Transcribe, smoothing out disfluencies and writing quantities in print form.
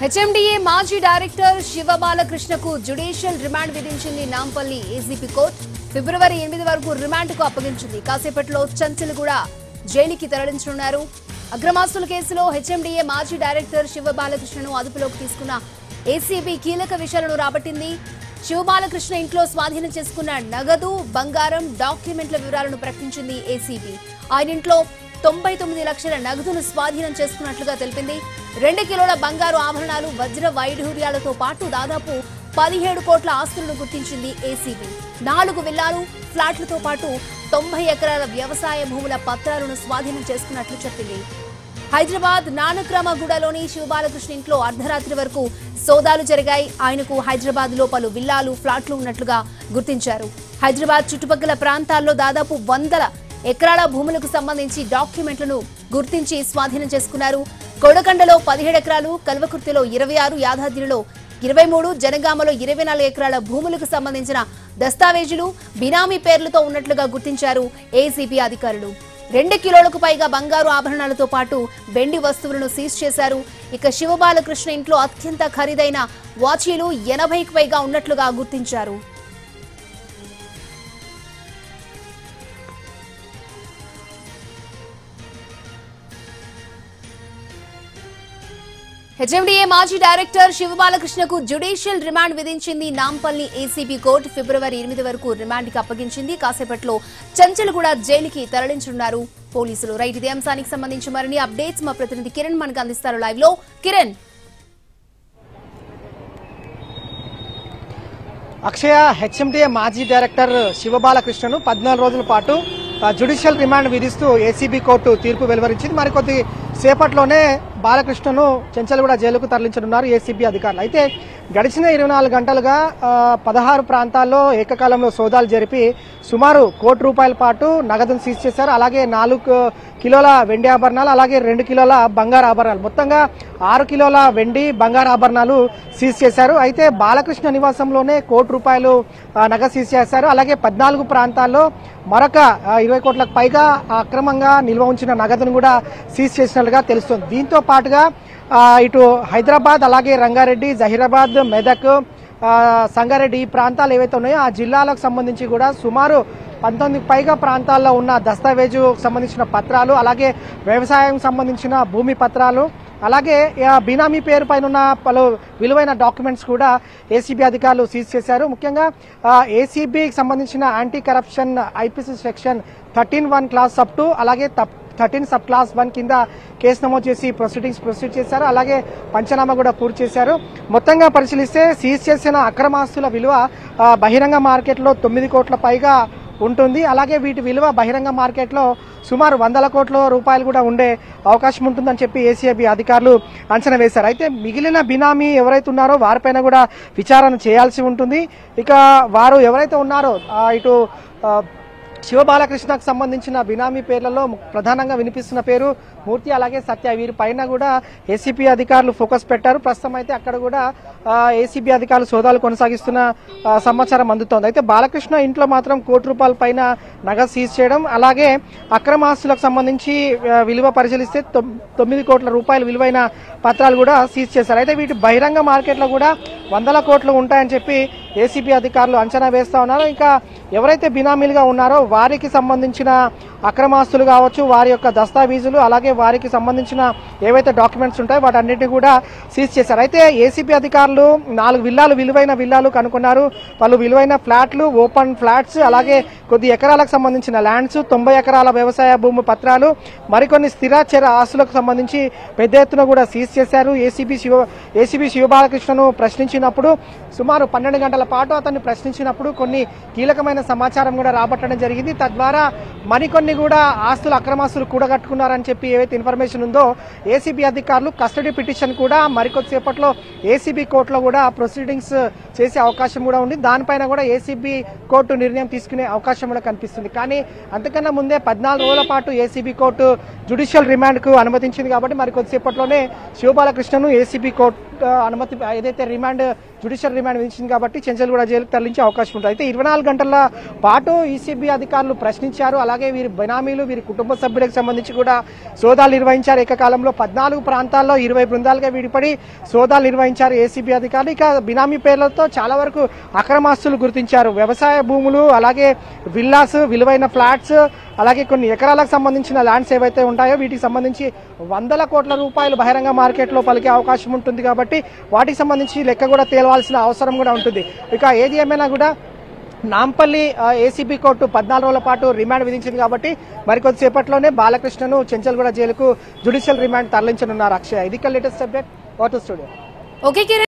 HMDA మాజీ director Shiva బాలకృష్ణకు judicial remand విధించింది Nampally ACP court. ఫిబ్రవరి 8 వరకు రిమాండ్కు అప్పగించింది. కాసేపట్లో చంచల్గూడ జైలుకి తరలించనున్నారు. అక్రమాస్తుల కేసులో హెచ్ఎండిఏ మాజీ డైరెక్టర్ శివ బాలకృష్ణను అదుపులోకి తీసుకున్న ఏసీబీ కీలక విషయాలను రాబట్టింది. శివ బాలకృష్ణ ఇంట్లో స్వాధీనం చేసుకున్న నగదు, బంగారం, డాక్యుమెంట్ల వివరాలను ప్రకటించింది ఏసీబీ. ఆయన ఇంట్లో 99 లక్షల నగదును స్వాధీనం చేసుకున్నట్లుగా తెలిపింది. 2 కిలోల బంగారు ఆభరణాలు, వజ్ర వైఢూర్యాలతో పాటు దాదాపు 17 కోట్ల ఆస్తులను గుర్తించింది ఏసీబీ. 4 విల్లాలు, ఫ్లాట్లతో పాటు 90 ఎకరాల వ్యవసాయ భూముల పత్రాలను స్వాధీనం చేసుకున్నట్లు చెప్పింది. హైదరాబాద్ నానక్రామగూడలోని శివబాలకృష్ణ ఇంట్లో అర్ధరాత్రి వరకు సోదాలు జరిగాయి. ఆయనకు హైదరాబాద్ లో పలు విల్లాలు, ఫ్లాట్లు ఉన్నట్లుగా గుర్తించారు. హైదరాబాద్ చుట్టుపక్కల ప్రాంతాల్లో దాదాపు 100 ఎకరాల భూములకు సంబంధించి డాక్యుమెంట్లను గుర్తించి స్వాధీనం చేసుకున్నారు. కొడకండలో 17 ఎకరాలు, కల్వకుర్తిలో 26, యాదాద్రిలో 23, జనగామలో 24 ఎకరాల భూములకు సంబంధించిన దస్తావేజులు బినామీ పేర్లతో ఉన్నట్లుగా గుర్తించారు ఏసీబీ అధికారులు. 2 కిలోలకు పైగా బంగారు ఆభరణాలతో పాటు వెండి వస్తువులను సీజ్ చేశారు. ఇక శివబాలకృష్ణ ఇంట్లో అత్యంత ఖరీదైన వాచీలు 80కి పైగా ఉన్నట్లుగా గుర్తించారు. హెచ్ఎండిఏ మాజీ డైరెక్టర్ శివ బాలకృష్ణకు జ్యుడిషియల్ రిమాండ్ విధించింది నాంపల్లి ఏసీబీ కోర్టు. ఫిబ్రవరి 8 వరకు రిమాండ్కి అప్పగించింది. కాసేపట్లో చంచల్గూడ జైలుకి తరలించనున్నారు పోలీసులు. రైట్, ఇదే అంశానికి సంబంధించి మరిన్ని అప్డేట్స్ మా ప్రతినిధి కిరణ్ మనకు అందిస్తారు లైవ్ లో. కిరణ్. అక్షయ, హెచ్ఎండిఏ మాజీ డైరెక్టర్ శివ బాలకృష్ణను 14 రోజుల పాటు జ్యుడిషియల్ రిమాండ్ విధిస్తూ ఏసీబీ కోర్టు తీర్పు వెలువరించింది. మరికొద్ది సేపట్లోనే బాలకృష్ణను చంచల్గూడ జైలుకు తరలించనున్నారు ఏసీబీ అధికారులు. అయితే గడిచిన 24 గంటలుగా 16 ప్రాంతాల్లో ఏకకాలంలో సోదాలు జరిపి సుమారు ₹1 కోటి పాటు నగదును సీజ్ చేశారు. అలాగే 4 కిలోల వెండి ఆభరణాలు, అలాగే 2 కిలోల బంగారు ఆభరణాలు, మొత్తంగా 6 కిలోల వెండి, బంగారు ఆభరణాలు సీజ్ చేశారు. అయితే బాలకృష్ణ నివాసంలోనే ₹1 కోటి నగదు సీజ్ చేశారు. అలాగే 14 ప్రాంతాల్లో మరొక 20 కోట్లకు పైగా అక్రమంగా నిల్వ ఉంచిన నగదును కూడా సీజ్ చేసినట్లుగా తెలుస్తోంది. దీంతో పాటుగా ఇటు హైదరాబాద్, అలాగే రంగారెడ్డి, జహీరాబాద్, మెదక్, సంగారెడ్డి ఈ ప్రాంతాలు ఏవైతే ఉన్నాయో ఆ జిల్లాలకు సంబంధించి కూడా సుమారు 19కి పైగా ప్రాంతాల్లో ఉన్న దస్తావేజు సంబంధించిన పత్రాలు, అలాగే వ్యవసాయం సంబంధించిన భూమి పత్రాలు, అలాగే బినామీ పేరు పైన ఉన్న పలు విలువైన డాక్యుమెంట్స్ కూడా ఏసీబీ అధికారులు సీజ్ చేశారు. ముఖ్యంగా ఏసీబీకి సంబంధించిన anti corruption IPC section 13(1) class sub 2, అలాగే 13 సబ్ క్లాస్ 1 కింద కేసు నమోదు చేసి ప్రొసీడ్ చేశారు. అలాగే పంచనామా కూడా పూర్తి చేశారు. మొత్తంగా పరిశీలిస్తే సీజ్ చేసిన అక్రమాస్తుల విలువ బహిరంగ మార్కెట్లో 9 కోట్ల పైగా ఉంటుంది. అలాగే వీటి విలువ బహిరంగ మార్కెట్లో సుమారు 100 కోట్ల రూపాయలు కూడా ఉండే అవకాశం ఉంటుందని చెప్పి ఏసీబీ అధికారులు అంచనా వేశారు. అయితే మిగిలిన బినామీ ఎవరైతే ఉన్నారో వారిపైన కూడా విచారణ చేయాల్సి ఉంటుంది. ఇక వారు ఎవరైతే ఉన్నారో ఇటు శివ బాలకృష్ణకు సంబంధించిన బినామీ పేర్లలో ప్రధానంగా వినిపిస్తున్న పేరు మూర్తి, అలాగే సత్య. వీరిపైన కూడా ఏసీబీ అధికారులు ఫోకస్ పెట్టారు. ప్రస్తుతం అయితే అక్కడ కూడా ఏసీబీ అధికారులు సోదాలు కొనసాగిస్తున్న సమాచారం అందుతోంది. అయితే బాలకృష్ణ ఇంట్లో మాత్రం ₹1 కోటి పైన నగదు సీజ్ చేయడం, అలాగే అక్రమాస్తులకు సంబంధించి విలువ పరిశీలిస్తే 9 కోట్ల రూపాయల విలువైన పత్రాలు కూడా సీజ్ చేశారు. అయితే వీటి బహిరంగ మార్కెట్లో కూడా 100 కోట్లు ఉంటాయని చెప్పి ఏసీబీ అధికారులు అంచనా వేస్తా ఉన్నారు. ఇంకా ఎవరైతే బినామీలుగా ఉన్నారో వారికి సంబంధించిన అక్రమాస్తులు కావచ్చు, వారి యొక్క దస్తావేజులు, అలాగే వారికి సంబంధించిన ఏవైతే డాక్యుమెంట్స్ ఉంటాయో వాటన్నిటిని కూడా సీజ్ చేశారు. అయితే ఏసీబీ అధికారులు 4 విల్లాలు, విలువైన విల్లాలు కనుక్కున్నారు. పలు విలువైన ఫ్లాట్లు, ఓపెన్ ఫ్లాట్స్, అలాగే కొద్ది ఎకరాలకు సంబంధించిన ల్యాండ్స్, 90 ఎకరాల వ్యవసాయ భూమి పత్రాలు, మరికొన్ని స్థిరాచర ఆస్తులకు సంబంధించి పెద్ద ఎత్తున కూడా సీజ్ చేశారు. ఏసీబీ శివ బాలకృష్ణను ప్రశ్నించినప్పుడు సుమారు 12 గంటల పాటు అతన్ని ప్రశ్నించినప్పుడు కొన్ని కీలకమైన సమాచారం కూడా రాబట్టడం జరిగింది. తద్వారా మరికొన్ని కూడా ఆస్తులు, అక్రమాస్తులు కూడగట్టుకున్నారని చెప్పి ఏవైతే ఇన్ఫర్మేషన్ ఉందో ఏసీబీ అధికారులు కస్టడీ పిటిషన్ కూడా మరికొద్దిసేపట్లో ఏసీబీ కోర్టులో కూడా ప్రొసీడింగ్స్ చేసే అవకాశం కూడా ఉంది. దానిపైన కూడా ఏసీబీ కోర్టు నిర్ణయం తీసుకునే అవకాశం కూడా కనిపిస్తుంది. కానీ అంతకన్నా ముందే 14 రోజుల పాటు ఏసీబీ కోర్టు జ్యుడిషియల్ రిమాండ్ కు అనుమతించింది కాబట్టి మరి కొద్దిసేపట్లోనే శివబాలకృష్ణను ఏసీబీ కోర్టు అనుమతి ఏదైతే రిమాండ్ జ్యుడిషియల్ రిమాండ్ విధించింది కాబట్టి చెంచల్గూడ జైలుకు తరలించే అవకాశం ఉంటుంది. అయితే 24 గంటల పాటు ఈసీబీ అధికారులు ప్రశ్నించారు. అలాగే వీరి బెనామీలు వీరి కుటుంబ సభ్యులకు సంబంధించి కూడా సోదాలు నిర్వహించారు. ఏకకాలంలో 14 ప్రాంతాల్లో 20 బృందాలుగా విడిపడి సోదాలు నిర్వహించారు ఏసీబీ అధికారులు. ఇక బినామీ పేర్లతో చాలా వరకు అక్రమాస్తులు గుర్తించారు. వ్యవసాయ భూములు, అలాగే విల్లాస్, విలువైన ఫ్లాట్స్, అలాగే కొన్ని ఎకరాలకు సంబంధించిన ల్యాండ్స్ ఏవైతే ఉంటాయో వీటికి సంబంధించి 100 కోట్ల రూపాయలు బహిరంగ మార్కెట్లో పలికే అవకాశం ఉంటుంది కాబట్టి వాటికి సంబంధించి లెక్క కూడా తేలవాల్సిన అవసరం కూడా ఉంటుంది. ఇక ఏది ఏమైనా కూడా నాంపల్లి ఏసీబీ కోర్టు 14 రోజుల పాటు రిమాండ్ విధించింది కాబట్టి మరికొద్దిసేపట్లోనే బాలకృష్ణను చెంచల్గూడ జైలుకు జ్యుడిషియల్ రిమాండ్ తరలించనున్నారు. అక్షయ్, ఇది latest update. Water studio. Okay.